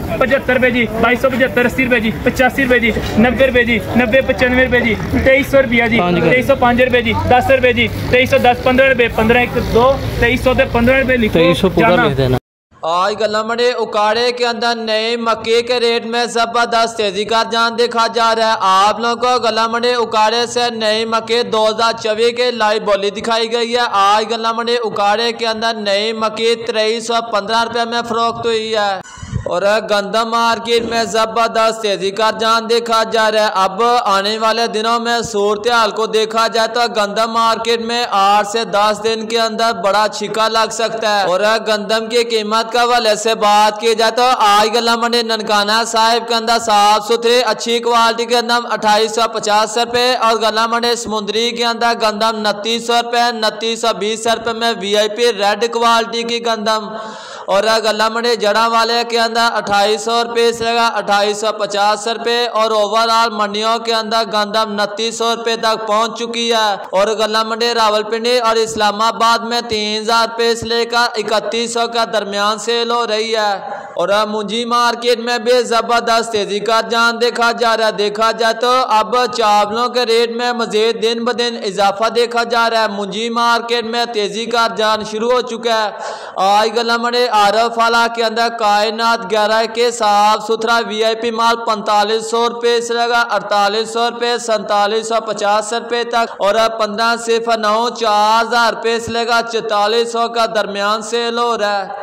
75 रुपए जी, 2275, 80 रुपए जी, 85 रुपए जी, 90 रुपए जी, 90 95 रुपए जी, 2300 रुपया जी, 2305 रुपए जी, 10 रुपए जी, 2310, 15 रुपए, 15 1 2, 2300 15 रुपए लिखो। 2300 पूरा लिख देना। आज गला मंडी उकाड़े के अंदर नए मक्के के रेट में जबरदस्त तेजी का रुझान देखा जा रहा है। आप लोगों को गला मंडी उकाड़े से नई मक्के 2024 के लाइव बोली दिखाई गई है। आज गला मंडी उकाड़े के अंदर नई मक्की 2315 रुपये में फरोख्त हुई है और गंदम मार्केट में जबरदस्त तेजी का रुझान देखा जा रहा है। अब आने वाले दिनों में सूरत हाल को देखा जाए तो गंदम मार्केट में 8 से 10 दिन के अंदर बड़ा छिका लग सकता है। और गंदम की कीमत का हवाले से बात की जाए तो आज गला मंडी ननकाना साहिब के अंदर साफ सुथरे अच्छी क्वालिटी के गंदम 2850 रुपये और गला मंडी समुद्री के अंदर गंदम 2900 रुपये, 2920 रुपये में VIP रेड क्वालिटी की गंदम और गला मंडी जड़ा वाले के अंदर 2800 रुपये से लगा 2850 रुपये और ओवरऑल मंडियों के अंदर गंदम 2900 रुपये तक पहुंच चुकी है। और गला मंडी रावलपिंडी और इस्लामाबाद में 3000 रुपये से लेकर 3100 का दरमियान सेल हो रही है। और मुंजी मार्केट में भी जबरदस्त तेजी का रुझान देखा जा रहा है। देखा जाए तो अब चावलों के रेट में मजीद दिन ब दिन इजाफा देखा जा रहा है। मुंजी मार्केट में तेजी का रुझान शुरू हो चुका है। आज गला मंडी आरफ वाला के अंदर कायनात 11 के साफ सुथरा VIP माल 4500 रुपये से लगा 4800 रुपये, 4750 रुपये तक और 15 सिफर 9 4000 रुपये से लगा 4400 का दरमियान सेल हो रहा है।